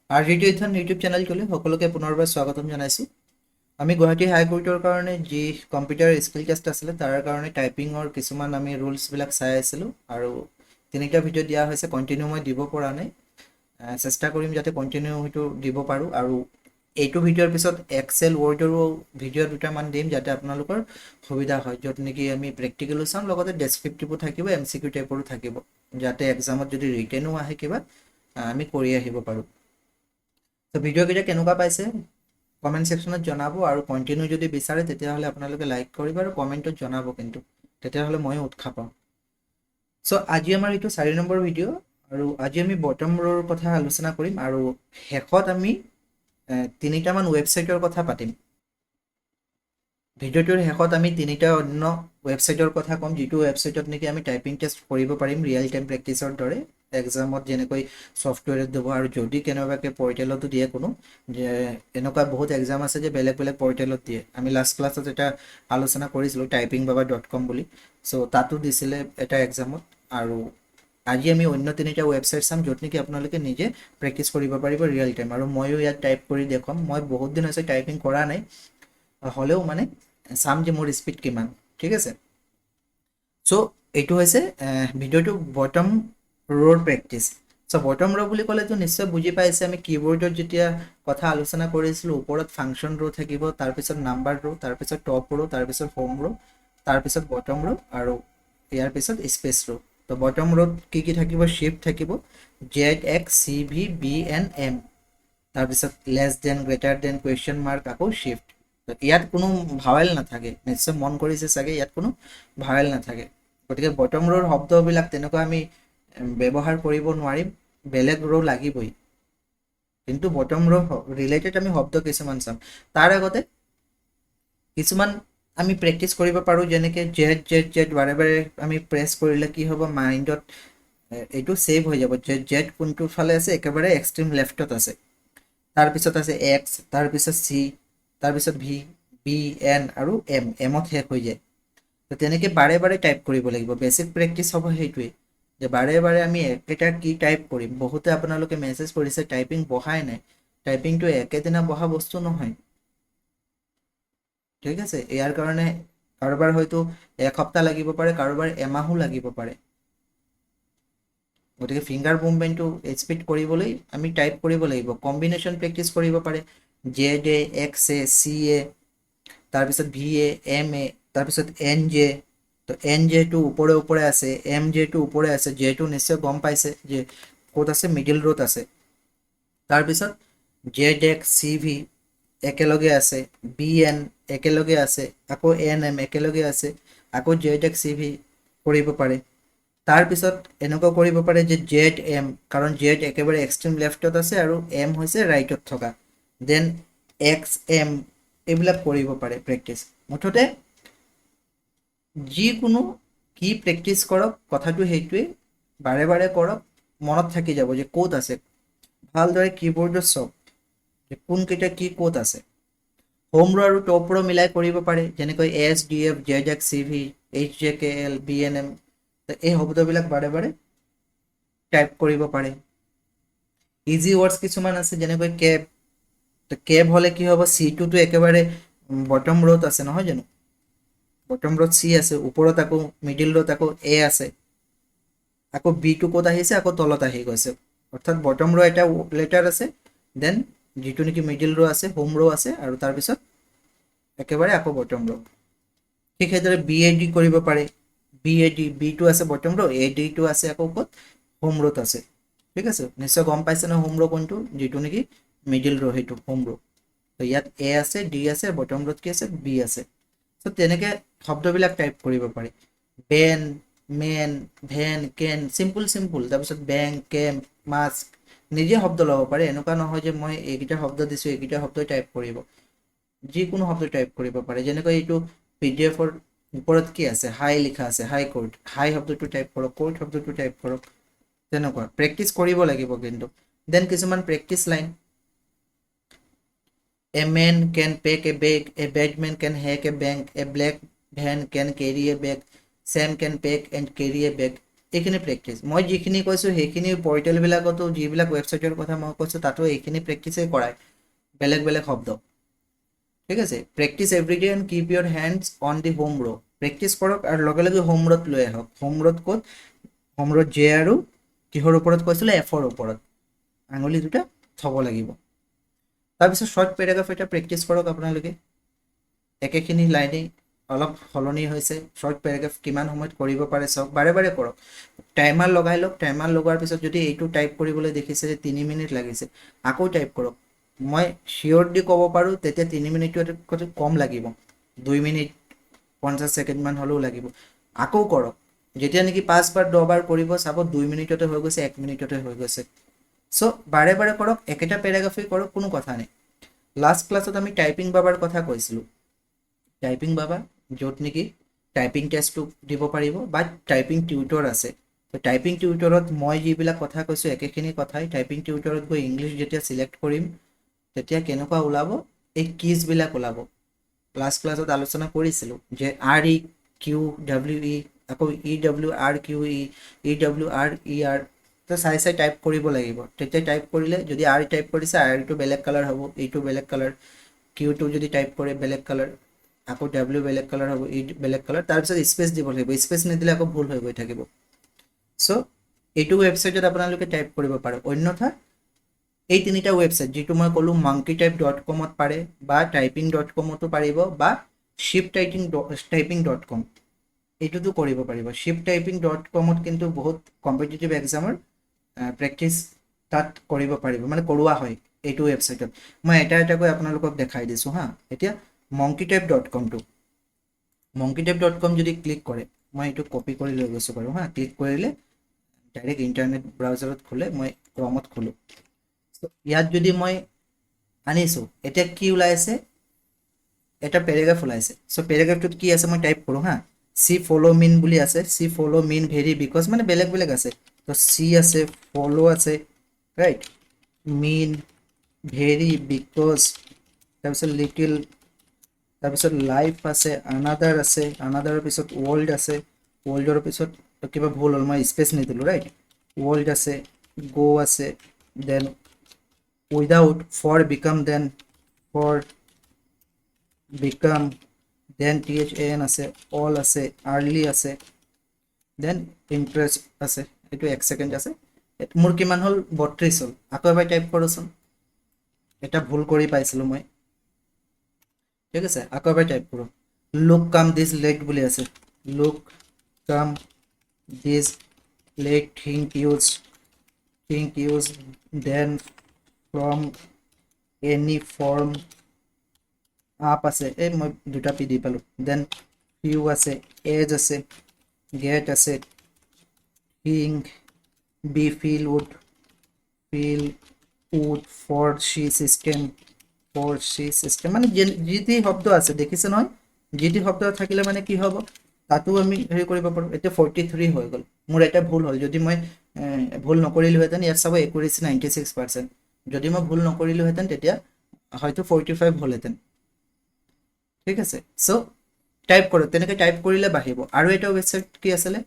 আৰজিটি YouTube চেনেলটোলৈ সকলোকে পুনৰবাৰ স্বাগতম জনাইছোঁ। আমি গুৱাহাটী হাইকোৰ্টৰ কাৰণে যি কম্পিউটাৰ স্কিল টেষ্ট আছিলে তাৰ কাৰণে টাইপিঙৰ কিছুমান আমি ৰুলছবিলাক চাই আছিলোঁ আৰু তিনিটা ভিডিঅ' দিয়া হৈছে। কণ্টিনিউ মই দিব পৰা নাই, চেষ্টা কৰিম যাতে কণ্টিনিউ হয়তো দিব পাৰোঁ। আৰু এইটো ভিডিঅ'ৰ পিছত এক্সেল ৱৰ্ডৰো ভিডিঅ' দুটামান দিম যাতে আপোনালোকৰ সুবিধা হয়, য'ত নেকি আমি প্ৰেক্টিকেলো চাম, লগতে ডেছক্ৰিপটিভো থাকিব, MCQ টাইপৰো থাকিব, যাতে এক্সামত যদি ৰিটেনো আহে কিবা আমি কৰি আহিব পাৰোঁ। তো ভিডিঅ'কেইটা কেনেকুৱা পাইছে কমেণ্ট ছেকশ্যনত জনাব, আৰু কণ্টিনিউ যদি বিচাৰে তেতিয়াহ'লে আপোনালোকে লাইক কৰিব আৰু কমেণ্টত জনাব, কিন্তু তেতিয়াহ'লে ময়ো উৎসাহ পাম। চ' আজি আমাৰ এইটো 4 নম্বৰ ভিডিঅ', আৰু আজি আমি বটম ৰৰ কথা আলোচনা কৰিম আৰু শেষত আমি তিনিটামান ৱেবছাইটৰ কথা পাতিম। ভিডিঅ'টোৰ শেষত আমি তিনিটা অন্য ৱেবছাইটৰ কথা ক'ম, যিটো ৱেবছাইটত নেকি আমি টাইপিং টেষ্ট কৰিব পাৰিম ৰিয়েল টাইম প্ৰেক্টিচৰ দৰে, এক্সামত যেনেকৈ ছফ্টৱেৰত দিব, আৰু যদি কেনেবাকৈ পৰ্টেলতো দিয়ে কোনো, যে এনেকুৱা বহুত এক্সাম আছে যে বেলেগ বেলেগ পৰ্টেলত দিয়ে। আমি লাষ্ট ক্লাছত এটা আলোচনা কৰিছিলোঁ typingbaba.com বুলি, চ' তাতো দিছিলে এটা এক্সামত। আৰু আজি আমি অন্য তিনিটা ৱেবছাইট চাম য'ত নেকি আপোনালোকে নিজে প্ৰেক্টিচ কৰিব পাৰিব ৰিয়েল টাইম, আৰু ময়ো ইয়াত টাইপ কৰি দেখুৱাম। মই বহুত দিন হৈছে টাইপিং কৰা নাই, হ'লেও মানে চাম যে মোৰ স্পীড কিমান, ঠিক আছে। চ' এইটো হৈছে ভিডিঅ'টো বটম ৰৰ প্ৰেক্টিচ। চ' বটম ৰ' বুলি ক'লেতো নিশ্চয় বুজি পাইছে, আমি কিবৰ্ডত যেতিয়া কথা আলোচনা কৰিছিলোঁ, ওপৰত ফাংচন ৰ' থাকিব, তাৰপিছত নাম্বাৰ ৰ', তাৰপিছত টপ ৰ', তাৰপিছত হোম ৰ', তাৰপিছত বটম ৰ', আৰু ইয়াৰ পিছত স্পেচ ৰ'। তো বটম ৰত কি থাকিব? শ্বিফ্ট থাকিব, ZXCVBNM, তাৰপিছত less than, greater than, question mark, আকৌ শ্বিফ্ট। ইয়াত কোনো ভাৱেল নাথাকে, নিশ্চয় মন কৰিছে চাগে, ইয়াত কোনো ভাৱেল নাথাকে। গতিকে বটম ৰৰ শব্দবিলাক তেনেকুৱা আমি ব্যৱহাৰ কৰিব নোৱাৰিম, বেলেগ ৰ' লাগিবই। কিন্তু বটম ৰ' ৰিলেটেড আমি শব্দ কিছুমান চাম। তাৰ আগতে কিছুমান আমি প্ৰেক্টিচ কৰিব পাৰোঁ, যেনেকৈ জেড জেড জেড বাৰে বাৰে আমি প্ৰেছ কৰিলে কি হ'ব, মাইণ্ডত এইটো ছেভ হৈ যাব যে জেড কোনটো ফালে আছে, একেবাৰে এক্সট্ৰিম লেফ্টত আছে। তাৰপিছত আছে এক্স, তাৰপিছত চি, তাৰপিছত ভি, বি, এন আৰু এমত শেষ হৈ যায়। তো তেনেকৈ বাৰে বাৰে টাইপ কৰিব লাগিব। বেছিক প্ৰেক্টিচ হ'ব সেইটোৱেই, যে বাৰে বাৰে আমি একেটা কি টাইপ কৰিম। বহুতে আপোনালোকে মেছেজ কৰিছে টাইপিং বহাই নাই। টাইপিংটো একেদিনা বহা বস্তু নহয়, ঠিক আছে। ইয়াৰ কাৰণে কাৰোবাৰ হয়তো এসপ্তাহ লাগিব পাৰে, কাৰোবাৰ এমাহো লাগিব পাৰে। গতিকে ফিংগাৰ মুভমেণ্টটো স্পীড কৰিবলৈ আমি টাইপ কৰিব লাগিব। কম্বিনেশ্যন প্ৰেক্টিচ কৰিব পাৰে, জেড এ, এক্স এ, চি এ, তাৰপিছত ভি এ, এম এ, তাৰপিছত এন জে। তো এন জেটো ওপৰে ওপৰে আছে, এম জেটো ওপৰে আছে, জেটো নিশ্চয় গম পাইছে যে ক'ত আছে, মিডিল ৰোত আছে। তাৰপিছত জেড এক্স চি ভি একেলগে আছে, বি এন একেলগে আছে, আকৌ এন এম একেলগে আছে, আকৌ জেড এক্স চি ভি কৰিব পাৰে। তাৰপিছত এনেকুৱা কৰিব পাৰে যে জেড এম, কাৰণ জেড একেবাৰে এক্সট্ৰিম লেফ্টত আছে আৰু এম হৈছে ৰাইটত থকা, দেন এক্স এম, এইবিলাক কৰিব পাৰে প্ৰেক্টিচ। মুঠতে যিকোনো কি প্ৰেক্টিচ কৰক, কথাটো সেইটোৱেই, বাৰে বাৰে কৰক, মনত থাকি যাব যে ক'ত আছে। ভালদৰে কীবৰ্ডত চাওক যে কোনকেইটা কি ক'ত আছে। হোম ৰ' আৰু টপ ৰ' মিলাই কৰিব পাৰে, যেনেকৈ S D F, Z X C V, H J K L, B N M. এই শব্দবিলাক বাৰে বাৰে টাইপ কৰিব পাৰে। ইজি ৱৰ্ডছ কিছুমান আছে, যেনেকৈ কেব। কেব হ'লে কি হ'ব, চিটোতো একেবাৰে বটম ৰত আছে নহয় জানো, বটম ৰত চি আছে, ওপৰত আকৌ মিডিল ৰত আকৌ এ আছে, আকৌ বিটো ক'ত আহিছে, আকৌ তলত আহি গৈছে। অৰ্থাৎ বটম ৰ' এটা লেটাৰ আছে, দেন যিটো নেকি মিডিল ৰ' আছে, হোম ৰ' আছে, আৰু তাৰপিছত একেবাৰে আকৌ বটম ৰ'। ঠিক সেইদৰে বি এ ডি কৰিব পাৰে, বি এ ডি, বিটো আছে বটম ৰ', এ ডিটো আছে আকৌ ক'ত, হোম ৰত আছে। ঠিক আছে, নিশ্চয় গম পাইছে ন হোম ৰ' কোনটো, যিটো নেকি মিডিল ৰ' সেইটো হোম ৰ'। তো ইয়াত এ আছে, ডি আছে, বটম ৰত কি আছে, বি আছে। চ' তেনেকৈ শব্দবিলাক টাইপ কৰিব পাৰি। বেন, মেন, ভেন, কেন, চিম্পুল চিম্পুল। তাৰপিছত বেংক, কেম্প, মাস্ক, নিজে শব্দ ল'ব পাৰে। এনেকুৱা নহয় যে মই এইকেইটা শব্দ দিছোঁ, এইকেইটা শব্দই টাইপ কৰিব। যিকোনো শব্দ টাইপ কৰিব পাৰে। যেনেকৈ এইটো PDF-ৰ ওপৰত কি আছে, হাই লিখা আছে, হাই কোৰ্ট, হাই শব্দটো টাইপ কৰক, কোৰ্ট শব্দটো টাইপ কৰক। তেনেকুৱা প্ৰেক্টিচ কৰিব লাগিব কিন্তু। দেন কিছুমান practice line, a man can pack a bag, a bad man can hack a bank, a black van can carry a bag, Sam can pack and carry a bag. এইখিনি practice মই যিখিনি কৈছোঁ সেইখিনি পৰ্টেলবিলাকতো যিবিলাক ৱেবছাইটৰ কথা মই কৈছোঁ তাতো এইখিনি প্ৰেক্টিচেই কৰায় বেলেগ বেলেগ শব্দ ঠিক আছে practice every day and keep your hands on the home row' practice কৰক আৰু লগে লগে হোম ৰত লৈ আহক হোম ৰত ক'ত হোম ৰত জে আৰু কিহৰ ওপৰত কৈছিলে এফৰ ওপৰত আঙুলি দুটা থ'ব লাগিব তাৰপিছত শ্বৰ্ট পেৰাগ্ৰাফ এটা প্ৰেক্টিচ কৰক আপোনালোকে একেখিনি লাইনেই অলপ সলনি হৈছে শ্বৰ্ট পেৰাগ্ৰাফ কিমান সময়ত কৰিব পাৰে চাওক বাৰে বাৰে কৰক টাইমাৰ লগাই লওক টাইমাৰ লগোৱাৰ পিছত যদি এইটো টাইপ কৰিবলৈ দেখিছে যে 3 মিনিট লাগিছে আকৌ টাইপ কৰক মই চিয়ৰলি ক'ব পাৰোঁ তেতিয়া 3 মিনিটতকৈ কম লাগিব 2 মিনিট 50 ছেকেণ্ডমান হ'লেও লাগিব আকৌ কৰক যেতিয়া নেকি 5 বাৰ 10 বাৰ কৰিব চাব 2 মিনিটতে হৈ গৈছে 1 মিনিটতে হৈ গৈছে চ' বাৰে বাৰে কৰক একেটা পেৰাগ্ৰাফেই কৰক কোনো কথা নাই লাষ্ট ক্লাছত আমি টাইপিং বাবাৰ কথা কৈছিলোঁ টাইপিং বাবা য'ত নেকি টাইপিং টেষ্টটো দিব পাৰিব বা টাইপিং টিউটৰ আছে টাইপিং টিউটৰত মই যিবিলাক কথা কৈছোঁ একেখিনি কথাই টাইপিং টিউটৰত গৈ ইংলিছ যেতিয়া চিলেক্ট কৰিম তেতিয়া কেনেকুৱা ওলাব এই কিজবিলাক ওলাব লাষ্ট ক্লাছত আলোচনা কৰিছিলোঁ যে R E Q W E আকৌ E W R Q E W R E R তো চাই চাই টাইপ কৰিব লাগিব তেতিয়া টাইপ কৰিলে যদি আৰ টাইপ কৰিছে আৰটো বেলেগ কালাৰ হ'ব এইটো বেলেগ কালাৰ কিউটো যদি টাইপ কৰে বেলেগ কালাৰ আকৌ ডাব্লিউ বেলেগ কালাৰ হ'ব ই বেলেগ কালাৰ তাৰপিছত স্পেচ দিব লাগিব স্পেচ নিদিলে আকৌ ভুল হৈ গৈ থাকিব চ' এইটো ৱেবছাইটত আপোনালোকে টাইপ কৰিব পাৰে অন্যথা এই তিনিটা ৱেবছাইট যিটো মই ক'লোঁ monkeytype.com-ত পাৰে বা typing.com-তো পাৰিব বা shiptyping.com এইটোতো কৰিব পাৰিব shiptyping.com-ত কিন্তু বহুত কম্পিটিটিভ এক্সামৰ প্ৰেক্টিচ তাত কৰিব পাৰিব মানে কৰোৱা হয় এইটো ৱেবছাইটত মই এটা এটাকৈ আপোনালোকক দেখাই দিছোঁ হা এতিয়া monkeytype.com-টো monkeytype.com যদি ক্লিক কৰে মই এইটো কপি কৰি লৈ গৈছোঁ বাৰু হা ক্লিক কৰিলে ডাইৰেক্ট ইণ্টাৰনেট ব্ৰাউজাৰত খোলে মই ক্ৰমত খোলোঁ ইয়াত যদি মই আনিছোঁ এতিয়া কি ওলাইছে এটা পেৰাগ্ৰাফ ওলাইছে চ' পেৰাগ্ৰাফটোত কি আছে মই টাইপ কৰোঁ হা চি ফ'ল' মিন বুলি আছে see follow' mean very because মানে বেলেগ বেলেগ আছে তো চি আছে ফ'ল' আছে ৰাইট মিন ভেৰি বিকজ তাৰপিছত লিটিল তাৰপিছত লাইফ আছে আনাদাৰ আছে আনাদাৰৰ পিছত ৱৰ্ল্ড আছে ৱৰ্ল্ডৰ পিছত কিবা ভুল হ'ল মই স্পেচ নিদিলোঁ ৰাইট ৱৰ্ল্ড আছে গ' আছে than without for become than for become than THAN আছে অল আছে আৰ্লি আছে দেন ইণ্টাৰেষ্ট আছে এইটো 1 ছেকেণ্ড আছে মোৰ কিমান হ'ল 32 হ'ল আকৌ এবাৰ টাইপ কৰোঁচোন এটা ভুল কৰি পাইছিলোঁ মই ঠিক আছে আকৌ এবাৰ টাইপ কৰোঁ লুক কাম দিছ লেট বুলি আছে look come this let think use then from any form up আছে এই মই দুটা পি দি পালোঁ দেন ফিউ আছে এজ আছে গেট আছে হিং বি ফিল উড ফৰ চি চিষ্টেম মানে যি টি শব্দ আছে দেখিছে নহয় যি টি শব্দ থাকিলে মানে কি হ'ব তাতো আমি হেৰি কৰিব পাৰোঁ এতিয়া 43 হৈ গ'ল মোৰ এটা ভুল হ'ল যদি মই ভুল নকৰিলোহেঁতেন ইয়াত চাব একুৰেচি 96% যদি মই ভুল নকৰিলোহেঁতেন তেতিয়া হয়তো 45 হ'লহেঁতেন ঠিক আছে চ' টাইপ কৰক তেনেকৈ টাইপ কৰিলে বাঢ়িব আৰু এটা ৱেবছাইট কি আছিলে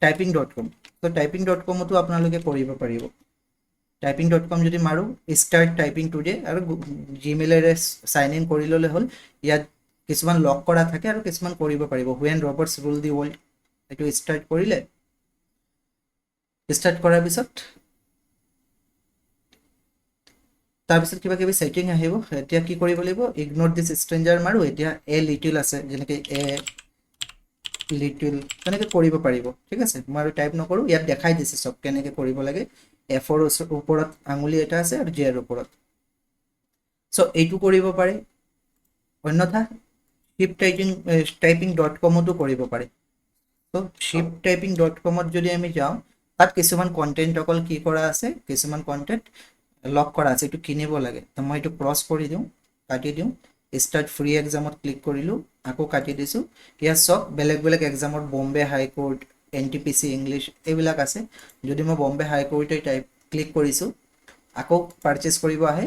typing.com ত' typing.com-তো আপোনালোকে কৰিব পাৰিব typing.com যদি মাৰোঁ ষ্টাৰ্ট টাইপিং টুডে আৰু জিমেইলেৰে চাইন ইন কৰি ল'লে হ'ল ইয়াত কিছুমান লক কৰা থাকে আৰু কিছুমান কৰিব পাৰিব when Roberts rule the world এইটো ষ্টাৰ্ট কৰিলে ষ্টাৰ্ট কৰাৰ পিছত তাৰপিছত কিবা কিবি ছেটিং আহিব এতিয়া কি কৰিব লাগিব ইগনোৰ দিছ ষ্ট্ৰেঞ্জাৰ মাৰোঁ এতিয়া এ লিটিল আছে যেনেকৈ এ লিটিল তেনেকৈ কৰিব পাৰিব ঠিক আছে মই আৰু টাইপ নকৰোঁ ইয়াত দেখাই দিছে চব কেনেকৈ কৰিব লাগে এফৰ ওপৰত আঙুলি এটা আছে আৰু জেৰ ওপৰত চ' এইটো কৰিব পাৰে অন্যথা shiptyping.com-তো কৰিব পাৰে চ' shiptyping.com-ত যদি আমি যাওঁ তাত কিছুমান কণ্টেণ্ট অকল কি কৰা আছে কিছুমান কণ্টেণ্ট লক কৰা আছে এইটো কিনিব লাগে তো মই এইটো ক্ৰছ কৰি দিওঁ কাটি দিওঁ ষ্টাৰ্ট ফ্ৰী এক্সামত ক্লিক কৰিলোঁ আকৌ কাটি দিছোঁ ইয়াত চব বেলেগ বেলেগ এক্সামত বম্বে হাইকোৰ্ট NTPC ইংলিছ এইবিলাক আছে যদি মই বম্বে হাইকোৰ্টে টাইপ ক্লিক কৰিছোঁ আকৌ পাৰচেছ কৰিব আহে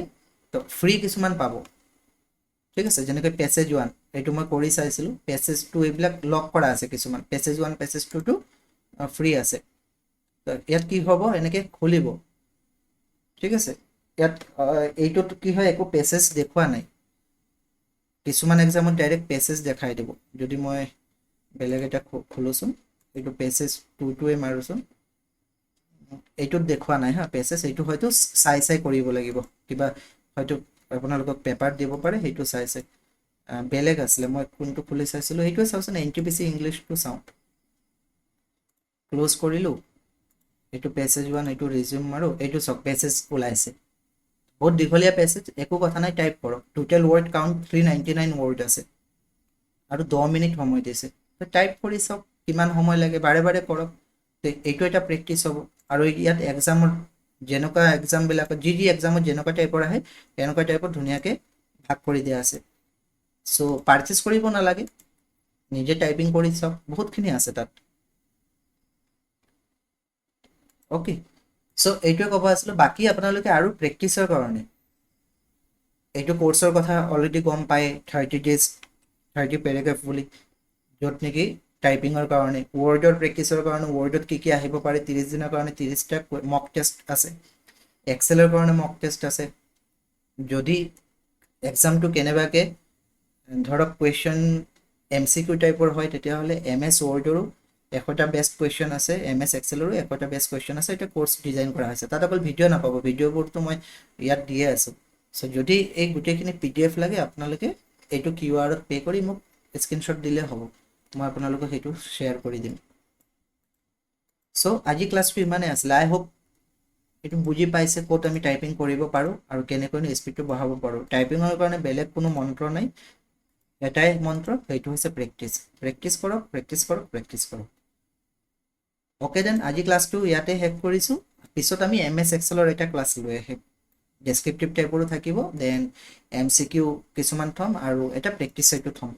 তো ফ্ৰী কিছুমান পাব ঠিক আছে যেনেকৈ পেছেজ 1 এইটো মই কৰি চাইছিলোঁ পেছেজ 2 এইবিলাক লক কৰা আছে কিছুমান পেছেজ 1 পেছেজ 2টো ফ্ৰী আছে ইয়াত কি হ'ব এনেকৈ খুলিব ঠিক আছে ইয়াত এইটোত কি হয় একো পেচেজ দেখুওৱা নাই কিছুমান এক্সামত ডাইৰেক্ট পেচেজ দেখাই দিব যদি মই বেলেগ এটা খোলোচোন এইটো পেচেজ টুৱে মাৰোচোন এইটোত দেখুওৱা নাই হা পেচেজ এইটো হয়তো চাই চাই কৰিব লাগিব কিবা হয়তো আপোনালোকক পেপাৰ দিব পাৰে সেইটো চাই চাই বেলেগ আছিলে মই কোনটো খুলি চাইছিলোঁ সেইটোৱে চাওঁচোন NTPC ইংলিছটো চাওঁ ক্লোজ কৰিলোঁ এইটো পেচেজ 1 এইটো ৰিজিউম মাৰো এইটো চাওক পেচেজ ওলাইছে বহুত দীঘলীয়া পেচেজ একো কথা নাই টাইপ কৰক টোটেল ৱৰ্ড কাউণ্ট 399 ৱৰ্ড আছে আৰু 10 মিনিট সময় দিছে টাইপ কৰি চাওক কিমান সময় লাগে বাৰে বাৰে কৰক এইটো এটা প্ৰেক্টিচ হ'ব আৰু ইয়াত এক্সামৰ যেনেকুৱা এক্সামবিলাকত যি এক্সামত যেনেকুৱা টাইপৰ আহে তেনেকুৱা টাইপৰ ধুনীয়াকৈ ভাগ কৰি দিয়া আছে চ' পাৰ্চেছ কৰিব নালাগে নিজে টাইপিং কৰি চাওক বহুতখিনি আছে তাত অ'কে চ' এইটোৱে ক'ব আছিলোঁ বাকী আপোনালোকে আৰু প্ৰেক্টিচৰ কাৰণে এইটো কোৰ্চৰ কথা অলৰেডি গম পায় 30 days 30 পেৰাগ্ৰাফ বুলি য'ত নেকি টাইপিঙৰ কাৰণে ৱৰ্ডৰ প্ৰেক্টিচৰ কাৰণে ৱৰ্ডত কি কি আহিব পাৰে 30 দিনৰ কাৰণে 30টা মক টেষ্ট আছে এক্সেলৰ কাৰণে মক টেষ্ট আছে যদি এক্সামটো কেনেবাকৈ ধৰক কুৱেশ্যন MCQ টাইপৰ হয় তেতিয়াহ'লে MS ৱৰ্ডৰো 100টা বেষ্ট কুৱেশ্যন আছে MS এক্সেলৰো 100টা বেষ্ট কুৱেশ্যন আছে এটা কোৰ্চ ডিজাইন কৰা হৈছে তাত অকল ভিডিঅ' নাপাব ভিডিঅ'বোৰতো মই ইয়াত দিয়ে আছোঁ চ' যদি এই গোটেইখিনি PDF লাগে আপোনালোকে এইটো QR-ত পে' কৰি মোক স্ক্ৰীনশ্বট দিলে হ'ব মই আপোনালোকক সেইটো শ্বেয়াৰ কৰি দিম চ' আজি ক্লাছটো ইমানেই আছিলে আই হোপ এইটো বুজি পাইছে ক'ত আমি টাইপিং কৰিব পাৰোঁ আৰু কেনেকৈ স্পীডটো বঢ়াব পাৰোঁ টাইপিঙৰ কাৰণে বেলেগ কোনো মন্ত্ৰ নাই এটাই মন্ত্ৰ সেইটো হৈছে প্ৰেক্টিচ প্ৰেক্টিচ কৰক প্ৰেক্টিচ কৰক প্ৰেক্টিচ কৰক অ'কে দেন আজি ক্লাছটো ইয়াতে শেষ কৰিছোঁ পিছত আমি MS এক্সেলৰ এটা ক্লাছ লৈ আহিম ডেছক্ৰিপটিভ টাইপৰো থাকিব দেন MCQ কিছুমান থ'ম আৰু এটা প্ৰেক্টিচ চাইটো থ'ম